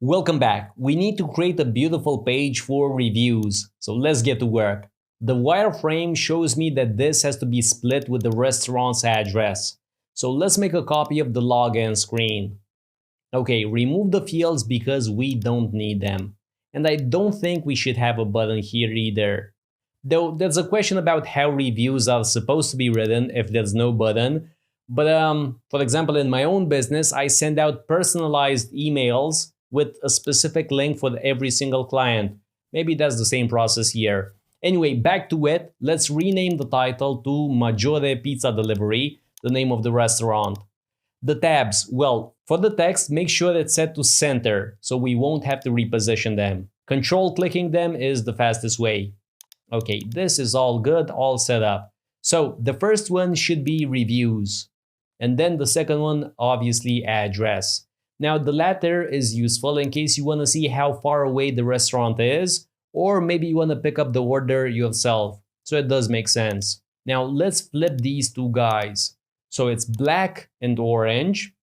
Welcome back. We need to create a beautiful page for reviews. So let's get to work. The wireframe shows me that this has to be split with the restaurant's address. So let's make a copy of the login screen. Okay, remove the fields because we don't need them. And I don't think we should have a button here either. Though there's a question about how reviews are supposed to be written if there's no button. But for example, in my own business, I send out personalized emails with a specific link for every single client. Maybe that's the same process here. Anyway, back to it. Let's rename the title to Maggiore Pizza Delivery, the name of the restaurant. The tabs, well, for the text, make sure it's set to center so we won't have to reposition them. Control clicking them is the fastest way. Okay, this is all good, all set up. So the first one should be reviews. And then the second one, obviously, address. Now, the latter is useful in case you want to see how far away the restaurant is, or maybe you want to pick up the order yourself. So it does make sense. Now, let's flip these two guys. So it's black and orange.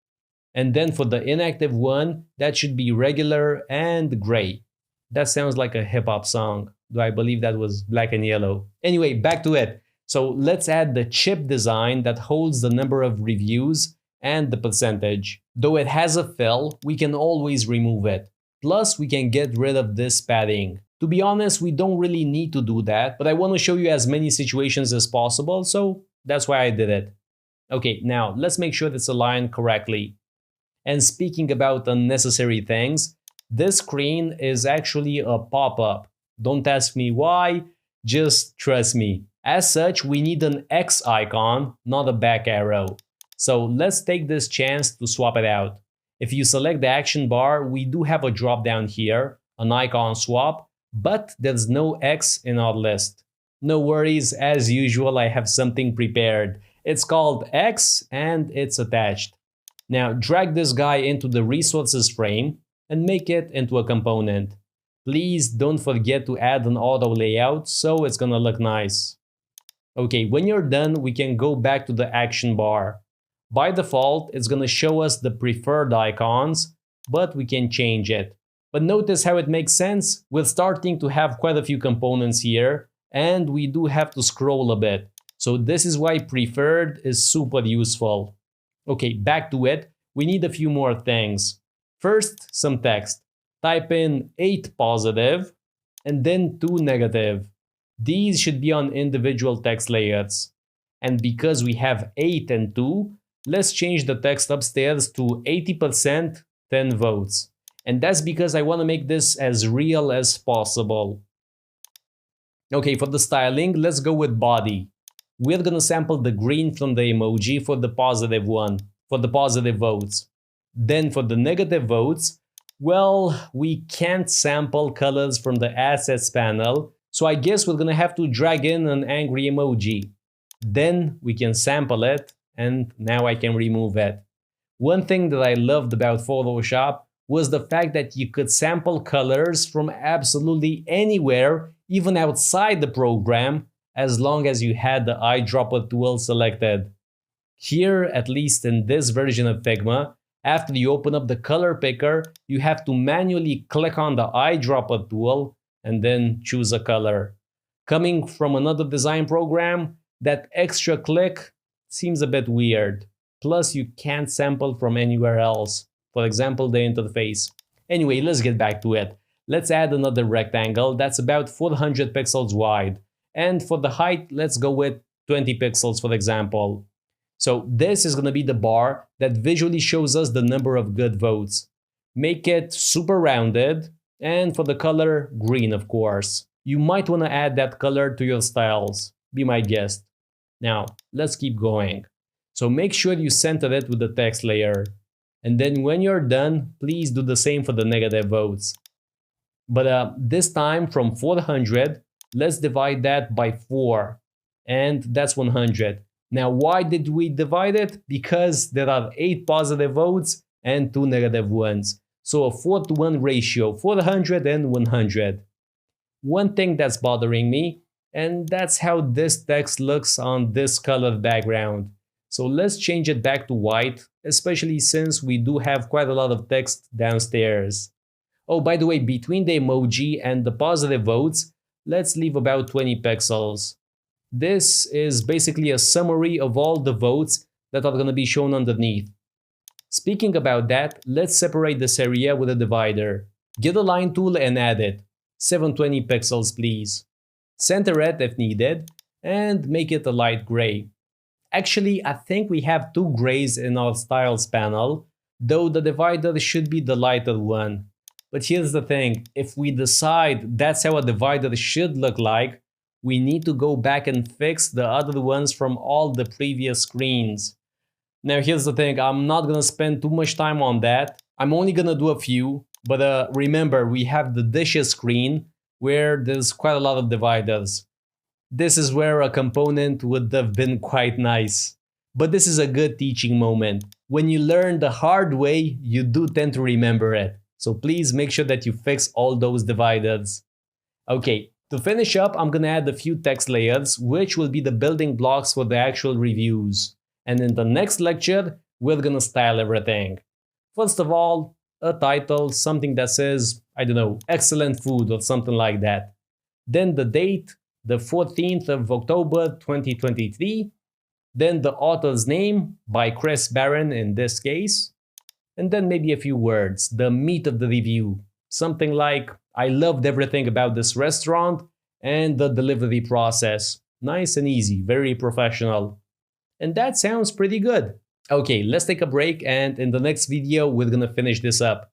And then for the inactive one, that should be regular and gray. That sounds like a hip hop song, though I believe that was black and yellow. Anyway, back to it. So let's add the chip design that holds the number of reviews and the percentage. Though it has a fill, we can always remove it. Plus, we can get rid of this padding. To be honest, we don't really need to do that, but I want to show you as many situations as possible, so that's why I did it. Okay, now let's make sure it's aligned correctly. And speaking about unnecessary things, this screen is actually a pop-up. Don't ask me why, just trust me. As such, we need an X icon, not a back arrow. So let's take this chance to swap it out. If you select the action bar, we do have a drop down here, an icon swap, but there's no X in our list. No worries, as usual, I have something prepared. It's called X and it's attached. Now drag this guy into the resources frame and make it into a component. Please don't forget to add an auto layout so it's gonna look nice. Okay, when you're done, we can go back to the action bar. By default, it's gonna show us the preferred icons, but we can change it. But notice how it makes sense? We're starting to have quite a few components here, and we do have to scroll a bit. So this is why preferred is super useful. Okay, back to it. We need a few more things. First, some text. Type in 8 positive and then 2 negative. These should be on individual text layers. And because we have 8 and 2, let's change the text upstairs to 80% 10 votes. And that's because I want to make this as real as possible. Okay, for the styling, let's go with body. We're gonna sample the green from the emoji for the positive one, for the positive votes. Then for the negative votes, well, we can't sample colors from the assets panel, so I guess we're gonna have to drag in an angry emoji. Then we can sample it, and now I can remove it. One thing that I loved about Photoshop was the fact that you could sample colors from absolutely anywhere, even outside the program, as long as you had the eyedropper tool selected. Here, at least in this version of Figma, after you open up the color picker, you have to manually click on the eyedropper tool and then choose a color. Coming from another design program, that extra click seems a bit weird. Plus, you can't sample from anywhere else. For example, the interface. Anyway, let's get back to it. Let's add another rectangle that's about 400 pixels wide. And for the height, let's go with 20 pixels for example. So this is going to be the bar that visually shows us the number of good votes. Make it super rounded, and for the color, green of course. You might want to add that color to your styles, be my guest. Now, let's keep going. So make sure you center it with the text layer. And then when you're done, please do the same for the negative votes. But this time from 400, let's divide that by 4. And that's 100. Now, why did we divide it? Because there are 8 positive votes and 2 negative ones. So a 4-to-1 ratio, 400 and 100. One thing that's bothering me, and that's how this text looks on this colored background. So let's change it back to white, especially since we do have quite a lot of text downstairs. Oh, by the way, between the emoji and the positive votes, let's leave about 20 pixels. This is basically a summary of all the votes that are going to be shown underneath. Speaking about that, let's separate this area with a divider. Get a line tool and add it. 720 pixels please. Center it if needed, and make it a light gray. Actually, I think we have two grays in our styles panel, though the divider should be the lighter one. But here's the thing, if we decide that's how a divider should look like, we need to go back and fix the other ones from all the previous screens. Now here's the thing, I'm not gonna spend too much time on that. I'm only gonna do a few, but remember we have the dishes screen where there's quite a lot of dividers. This is where a component would have been quite nice. But this is a good teaching moment. When you learn the hard way, you do tend to remember it. So please make sure that you fix all those dividers. Okay, to finish up, I'm gonna add a few text layers, which will be the building blocks for the actual reviews. And in the next lecture, we're gonna style everything. First of all, a title, something that says, I don't know, excellent food or something like that. Then the date, the 14th of October 2023. Then the author's name, by Chris Barron in this case. And then maybe a few words, the meat of the review. Something like, I loved everything about this restaurant and the delivery process. Nice and easy, very professional. And that sounds pretty good. Okay, let's take a break, and in the next video, we're gonna finish this up.